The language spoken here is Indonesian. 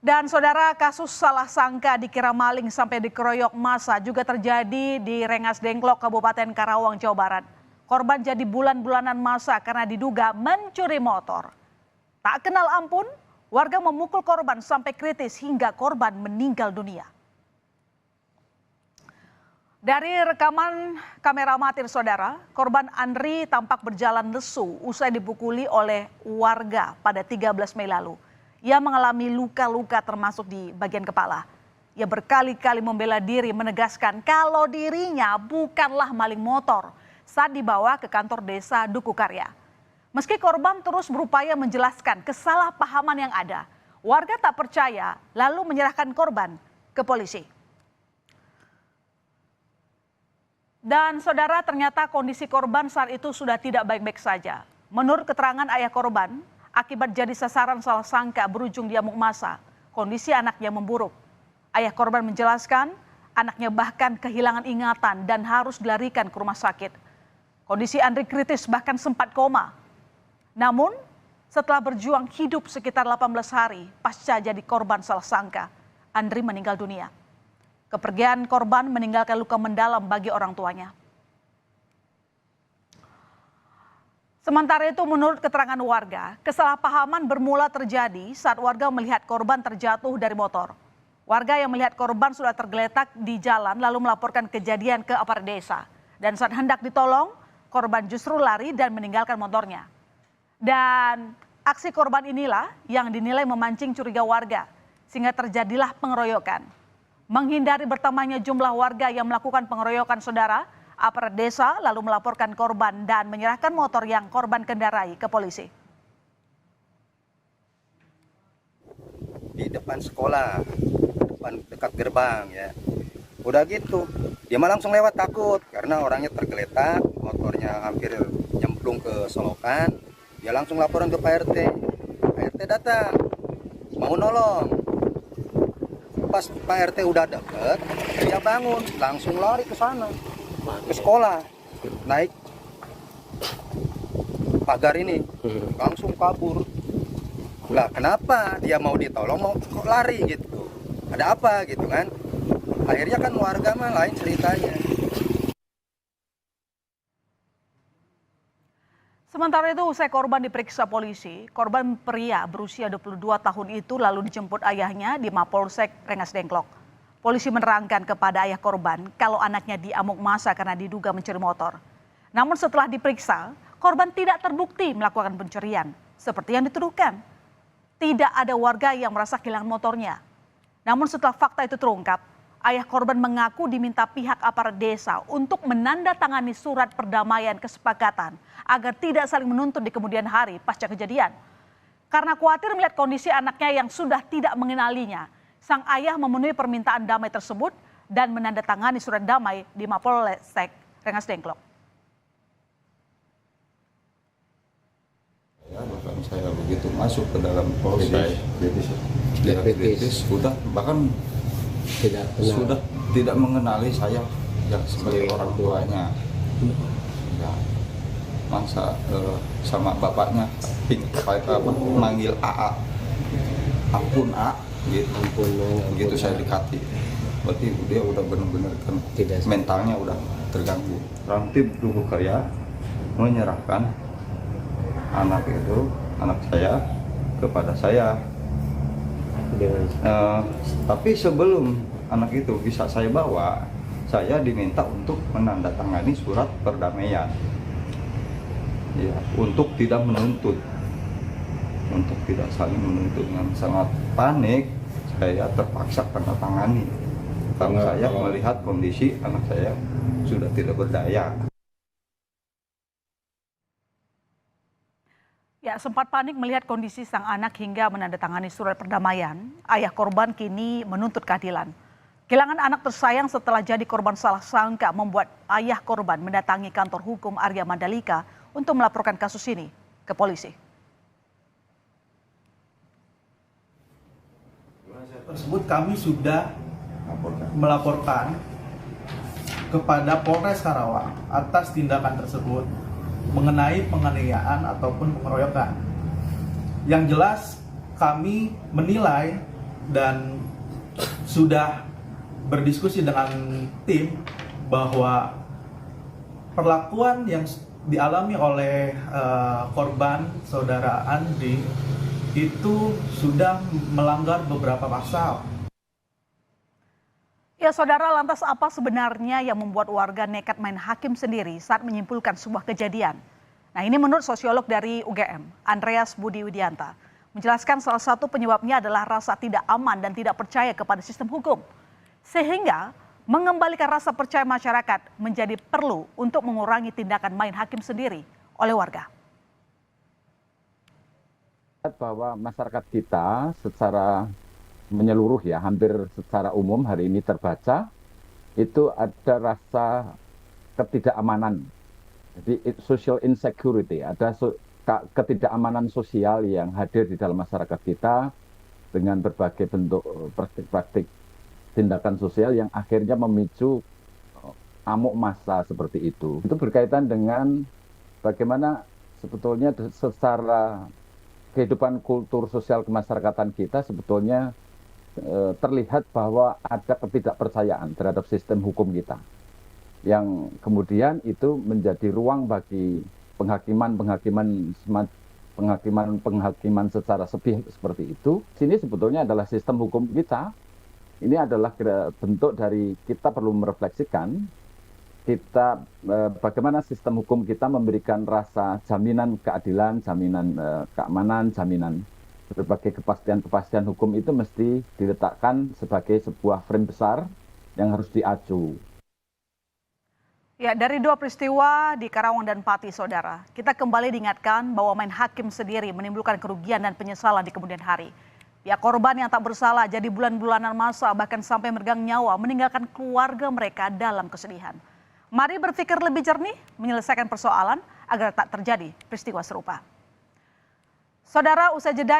Dan saudara, kasus salah sangka dikira maling sampai dikeroyok massa juga terjadi di Rengas Dengklok, Kabupaten Karawang, Jawa Barat. Korban jadi bulan-bulanan massa karena diduga mencuri motor. Tak kenal ampun, warga memukul korban sampai kritis hingga korban meninggal dunia. Dari rekaman kamera amatir saudara, korban Andri tampak berjalan lesu usai dipukuli oleh warga pada 13 Mei lalu. Ia mengalami luka-luka termasuk di bagian kepala. Ia berkali-kali membela diri menegaskan kalau dirinya bukanlah maling motor saat dibawa ke kantor desa Duku Karya. Meski korban terus berupaya menjelaskan kesalahpahaman yang ada, warga tak percaya lalu menyerahkan korban ke polisi. Dan saudara, ternyata kondisi korban saat itu sudah tidak baik-baik saja. Menurut keterangan ayah korban, akibat jadi sasaran salah sangka berujung di amuk massa, kondisi anaknya memburuk. Ayah korban menjelaskan, anaknya bahkan kehilangan ingatan dan harus dilarikan ke rumah sakit. Kondisi Andri kritis bahkan sempat koma. Namun, setelah berjuang hidup sekitar 18 hari pasca jadi korban salah sangka, Andri meninggal dunia. Kepergian korban meninggalkan luka mendalam bagi orang tuanya. Sementara itu, menurut keterangan warga, kesalahpahaman bermula terjadi saat warga melihat korban terjatuh dari motor. Warga yang melihat korban sudah tergeletak di jalan lalu melaporkan kejadian ke aparat desa. Dan saat hendak ditolong, korban justru lari dan meninggalkan motornya. Dan aksi korban inilah yang dinilai memancing curiga warga, sehingga terjadilah pengeroyokan. Menghindari bertambahnya jumlah warga yang melakukan pengeroyokan saudara, aparat desa lalu melaporkan korban dan menyerahkan motor yang korban kendarai ke polisi. Di depan sekolah, dekat gerbang ya. Udah gitu, dia mah langsung lewat takut karena orangnya tergeletak, motornya hampir nyemplung ke solokan. Dia langsung laporan ke Pak RT. Pak RT datang, mau nolong. Pas Pak RT udah deket, dia bangun, langsung lari ke sana, ke sekolah, naik pagar ini, langsung kabur. Lah kenapa dia mau ditolong, mau kok lari gitu? Ada apa gitu kan? Akhirnya kan warga mah lain ceritanya. Sementara itu, usai korban diperiksa polisi, korban pria berusia 22 tahun itu lalu dijemput ayahnya di Mapolsek Rengas Dengklok. Polisi menerangkan kepada ayah korban kalau anaknya diamuk massa karena diduga mencuri motor. Namun setelah diperiksa, korban tidak terbukti melakukan pencurian seperti yang dituduhkan. Tidak ada warga yang merasa kehilangan motornya. Namun setelah fakta itu terungkap, ayah korban mengaku diminta pihak aparat desa untuk menandatangani surat perdamaian kesepakatan agar tidak saling menuntut di kemudian hari pasca kejadian. Karena khawatir melihat kondisi anaknya yang sudah tidak mengenalinya, sang ayah memenuhi permintaan damai tersebut dan menandatangani surat damai di Mapolsek Rengas Dengklok. Ya, bahkan saya begitu masuk ke dalam polisi kritis, sudah bahkan sudah tidak mengenali saya yang sebagai orang tuanya. Ya, masa sama bapaknya manggil AA, ampun A, gitu. Begitu saya dekati, berarti dia udah benar-benar kan mentalnya udah terganggu. Rantib Duku Karya menyerahkan anak saya kepada saya. Tapi sebelum anak itu bisa saya bawa, saya diminta untuk menandatangani surat perdamaian, ya, untuk tidak menuntut, untuk tidak saling menuntut. Dengan sangat panik, saya terpaksa tanda tangani karena saya melihat kondisi anak saya sudah tidak berdaya. Ya, sempat panik melihat kondisi sang anak hingga menandatangani surat perdamaian. Ayah korban kini menuntut keadilan. Kehilangan anak tersayang setelah jadi korban salah sangka membuat ayah korban mendatangi kantor hukum Arya Mandalika untuk melaporkan kasus ini ke polisi. Tersebut kami sudah melaporkan kepada Polres Karawang atas tindakan tersebut mengenai penganiayaan ataupun pengeroyokan. Yang jelas kami menilai dan sudah berdiskusi dengan tim bahwa perlakuan yang dialami oleh korban saudara Andri itu sudah melanggar beberapa pasal. Ya saudara, lantas apa sebenarnya yang membuat warga nekat main hakim sendiri saat menyimpulkan sebuah kejadian? Nah ini menurut sosiolog dari UGM, Andreas Budi Widianta, menjelaskan salah satu penyebabnya adalah rasa tidak aman dan tidak percaya kepada sistem hukum. Sehingga mengembalikan rasa percaya masyarakat menjadi perlu untuk mengurangi tindakan main hakim sendiri oleh warga. Bahwa masyarakat kita secara menyeluruh ya, hampir secara umum hari ini terbaca, itu ada rasa ketidakamanan. Jadi social insecurity, ada ketidakamanan sosial yang hadir di dalam masyarakat kita dengan berbagai bentuk praktik-praktik tindakan sosial yang akhirnya memicu amuk massa seperti itu. Itu berkaitan dengan bagaimana sebetulnya secara kehidupan kultur sosial kemasyarakatan kita sebetulnya terlihat bahwa ada ketidakpercayaan terhadap sistem hukum kita, yang kemudian itu menjadi ruang bagi penghakiman secara sepihak seperti itu. Sini sebetulnya adalah sistem hukum kita. Ini adalah bentuk dari kita perlu merefleksikan bagaimana sistem hukum kita memberikan rasa jaminan keadilan, jaminan keamanan, jaminan berbagai kepastian hukum itu mesti diletakkan sebagai sebuah frame besar yang harus diacu. Ya, dari dua peristiwa di Karawang dan Pati, saudara, kita kembali diingatkan bahwa main hakim sendiri menimbulkan kerugian dan penyesalan di kemudian hari. Pihak korban yang tak bersalah jadi bulan-bulanan masa bahkan sampai meregang nyawa meninggalkan keluarga mereka dalam kesedihan. Mari berpikir lebih jernih menyelesaikan persoalan agar tak terjadi peristiwa serupa. Saudara, usai jeda